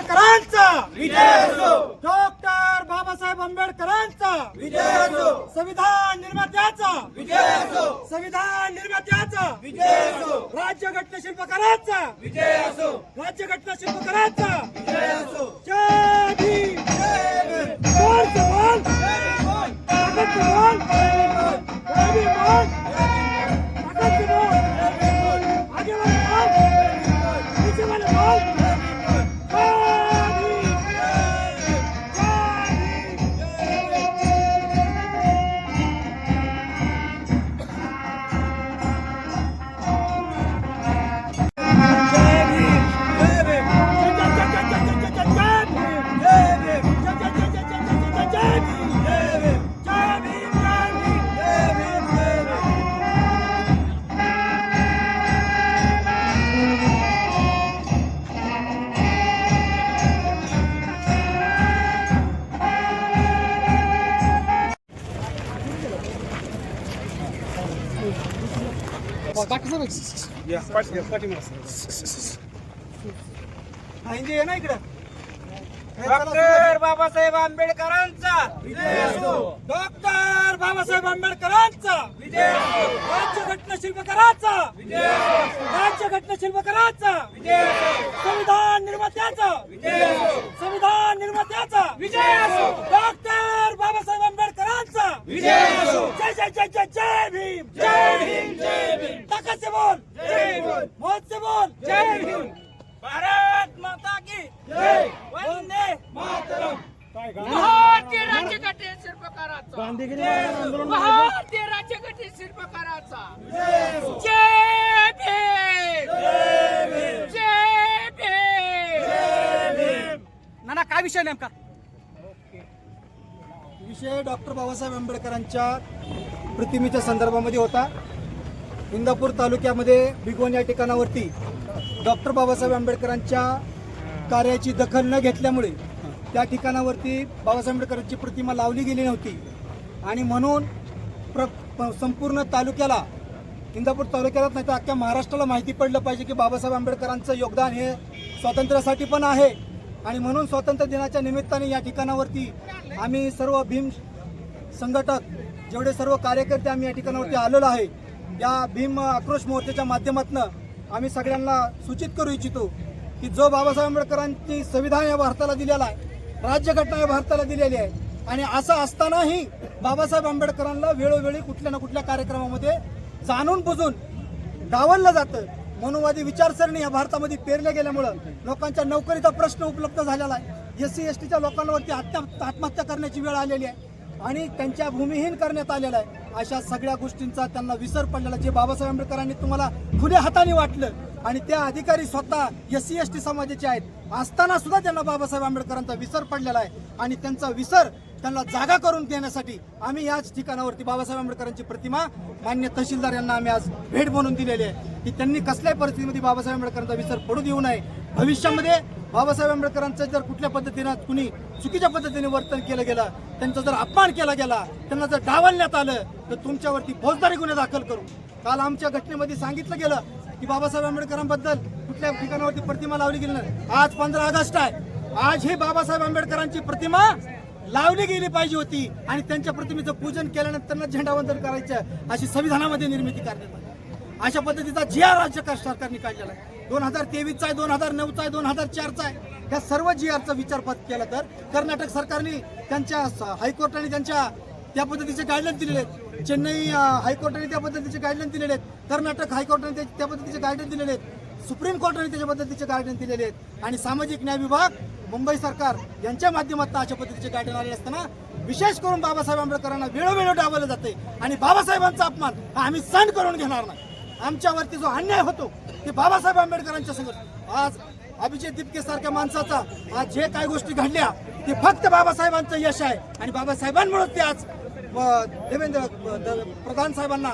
आंबेडकरांचा विजय असो, डॉक्टर बाबासाहेब आंबेडकरांचा विजय असो, संविधान निर्मात्याचा विजय असो, संविधान निर्मात्याचा विजय असो, राज्यघटना शिल्पकारांचा विजय असो, राज्यघटना शिल्पकारांचा विजय असो। जय भीम, जय भीम, जोर से बोल, ताकत से बोल, जय भीम बोल, ताकत से बोल, आगे वाले बोल, पीछे वाले बोल। डॉक्टर बाबासाहेब आंबेडकरांचा विजय असो, डॉक्टर बाबासाहेब आंबेडकरांचा विजय असो, राज्यघटना शिल्पकारांचा विजय असो, राज्यघटना शिल्पकारांचा विजय असो, संविधान निर्मात्याचा विजय असो, संविधान निर्मात्याचा विजय असो, डॉक्टर बाबासाहेब आंबेडकरांचा विजय असो। जय जय जय जय जय भीम, जय भीम, जय भीम, ताकत से बोल, जय भीम, मौत से बोल, जय भीम, भारत माता की जय, वंदे मातरम। भारतीय राज्यघटने शिल्पकाराचा भारतीय राज्यघटने शिल्पकाराचा जय भीम, जय भीम। नाना काय विषय नेमका? विषय डॉक्टर बाबासाहेब आंबेडकरांच्या प्रतिमेच्या संदर्भामध्ये होता। इंदापूर तालुक्यामध्ये भिगवण या ठिकाणावरती डॉक्टर बाबासाहेब आंबेडकरांच्या कार्याची दखल न घेतल्यामुळे त्या ठिकाणावरती बाबासाहेब आंबेडकरांची प्रतिमा लावली गेली नव्हती आणि म्हणून संपूर्ण तालुक्याला, इंदापूर तालुक्यालाच नाही तर अख्ख्या महाराष्ट्राला माहिती पडलं पाहिजे की बाबासाहेब आंबेडकरांचं योगदान हे स्वातंत्र्यासाठी पण आहे। आणि म्हणून स्वातंत्र्य दिनाच्या निमित्ताने या ठिकाणावरती आम्ही सर्व भीम संघटक, जेवढे सर्व कार्यकर्ते आम्ही या ठिकाणावरती आलेलो आहे, या भीम आक्रोश मोर्चाच्या माध्यमातून आम्ही सगळ्यांना सूचित करू इच्छितो की जो बाबासाहेब आंबेडकरांनी संविधान या भारताला दिलेला आहे, राज्यघटना या भारताला दिलेली आहे, आणि असं असतानाही बाबासाहेब आंबेडकरांना वेळोवेळी कुठल्या ना कुठल्या कार्यक्रमामध्ये जाणून बुजून डावललं जातं। मनुवादी विचारसरणी या भारतामध्ये पेरल्या गेल्यामुळं लोकांच्या नोकरीचा प्रश्न उपलब्ध झालेला आहे। SC STच्या लोकांवरती आत्महत्या करण्याची वेळ आलेली आहे आणि त्यांच्या भूमिहीन करण्यात आलेला आहे। अशा सगळ्या गोष्टींचा त्यांना विसर पडलेला, जे बाबासाहेब आंबेडकरांनी तुम्हाला खुल्या हाताने वाटलं आणि त्या अधिकारी स्वतः SC ST समाजाचे आहेत असताना सुद्धा त्यांना बाबासाहेब आंबेडकरांचा विसर पडलेला आहे आणि त्यांचा विसर त्यांना जागा करून देण्यासाठी आम्ही याच ठिकाणावरती बाबासाहेब आंबेडकरांची प्रतिमा मान्य तहसीलदार यांना आम्ही आज भेट म्हणून दिलेली आहे की त्यांनी कसल्याही परिस्थितीमध्ये बाबासाहेब आंबेडकरांचा विसर पडू देऊ नये। भविष्यामध्ये बाबासाहेब आंबेडकरांचं जर कुठल्या पद्धतीनं कुणी चुकीच्या पद्धतीने वर्तन केलं गेलं, त्यांचा जर अपमान केला गेला, त्यांना जर डावलण्यात आलं तर तुमच्यावरती फौजदारी गुन्हे दाखल करू। काल आमच्या घटनेमध्ये सांगितलं गेलं की बाबासाहेब आंबेडकरांबद्दल कुठल्या ठिकाणावरती प्रतिमा लावली गेली नाही। आज 15 ऑगस्ट आहे, आज ही बाबासाहेब आंबेडकरांची प्रतिमा लावली गेली पाहिजे होती आणि त्यांच्या प्रतिमेचं पूजन केल्यानंतर झेंडावंदन करायचं अशी संविधानामध्ये निर्मिती करण्यात आली। अशा पद्धतीचा GR राज्य सरकारने काढलेला आहे, 2023चा आहे, 2009चा आहे, 2004चा आहे। या सर्व GRचा विचारपात केला तर कर्नाटक सरकारने त्यांच्या हायकोर्टाने त्या पद्धतीचे गाईडलाईन दिलेले आहेत, चेन्नई हायकोर्टाने त्या पद्धतीचे गाईडलाईन दिलेले आहेत, कर्नाटक हायकोर्टाने त्या पद्धतीचे गाईडलाईन दिलेले आहेत, सुप्रीम कोर्टाने त्याच्या पद्धतीचे गाईडलाईन दिलेले आहेत आणि सामाजिक न्याय विभाग, मुंबई सरकार यांच्या माध्यमातून अशा पद्धतीचे गाईडलाईन आले असताना विशेष करून बाबासाहेब आंबेडकरांना वेळोवेळी डावलं जाते आणि बाबासाहेबांचा अपमान हा आम्ही सहन करून घेणार नाही। आमच्यावरती जो अन्याय होतो ते बाबासाहेब आंबेडकरांच्या संघट आज अभिजित दिपके सारख्या माणसाचा आज जे काही गोष्टी घडल्या ते फक्त बाबासाहेबांचं यश आहे आणि बाबासाहेबांमुळे ते आज देवेंद्र प्रधान साहेबांना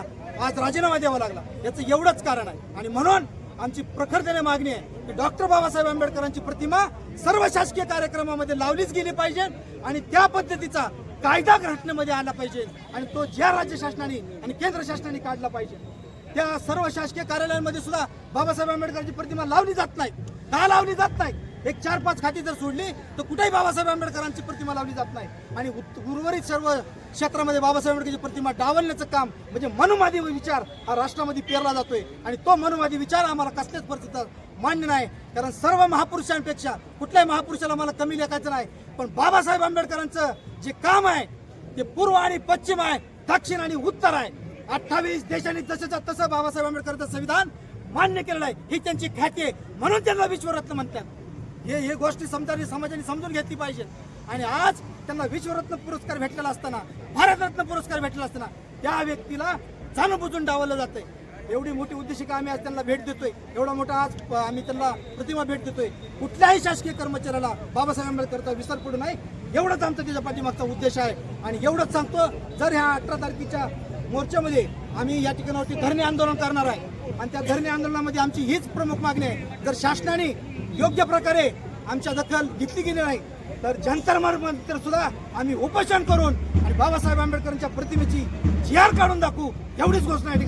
आज राजीनामा द्यावा लागला, याचं एवढंच कारण आहे। आणि म्हणून आमची प्रखरतेने मागणी आहे की डॉक्टर बाबासाहेब आंबेडकरांची प्रतिमा सर्व शासकीय कार्यक्रमामध्ये लावलीच गेली पाहिजे आणि त्या पद्धतीचा कायदा घटनेमध्ये आला पाहिजे आणि तो ज्या राज्य शासनाने आणि केंद्र शासनाने काढला पाहिजे। त्या सर्व शासकीय कार्यालयांमध्ये सुद्धा बाबासाहेब आंबेडकरांची प्रतिमा लावली जात नाही। का लावली जात नाही? एक 4-5 खाती जर सोडली तर कुठेही बाबासाहेब आंबेडकरांची प्रतिमा लावली जात नाही आणि उर्वरित सर्व क्षेत्रामध्ये बाबासाहेब आंबेडकरची प्रतिमा डावलण्याचं काम म्हणजे मनुवादी विचार हा राष्ट्रामध्ये पेरला जातोय आणि तो मनुवादी विचार आम्हाला कसल्याच परिस्थितीत मान्य नाही. कारण सर्व महापुरुषांपेक्षा कुठल्याही महापुरुषाला मला कमी लेखायचं नाही, पण बाबासाहेब आंबेडकरांचं जे काम आहे ते पूर्व आणि पश्चिम आहे, दक्षिण आणि उत्तर आहे. 28 देशांनी जसंच्या तसं बाबासाहेब आंबेडकरांचं संविधान मान्य केलेलं आहे. ही त्यांची ख्याती आहे, म्हणून त्यांना विश्वरत्न म्हणतात. हे गोष्टी समाजाने समजून घेतली पाहिजे. आणि आज त्यांना विश्वरत्न पुरस्कार भेटलेला असताना, भारतरत्न पुरस्कार भेटलेला असताना त्या व्यक्तीला जाणून बुजून डावलं जातंय. एवढी मोठी उद्देशिका आम्ही आज त्यांना भेट देतोय, एवढा मोठा आज आम्ही त्यांना प्रतिमा भेट देतोय. कुठल्याही शासकीय कर्मचाऱ्याला बाबासाहेब आंबेडकरचा विसर पडू नये एवढंच आमचा त्याच्या पाठीमागचा उद्देश आहे. आणि एवढंच सांगतो, जर ह्या 18 तारखेच्या मोर्चामध्ये आम्ही या ठिकाणावरती धरणे आंदोलन करणार आहे आणि त्या धरणे आंदोलनामध्ये आमची हीच प्रमुख मागणी आहे. जर शासनाने योग्य प्रकारे आमच्या दखल घेतली गेली नाही तर जंतर मंतर सुद्धा आम्ही उपोषण करून आणि बाबासाहेब आंबेडकरांच्या प्रतिमेची जी आर काढून दाखवू, एवढीच घोषणा या ठिकाणी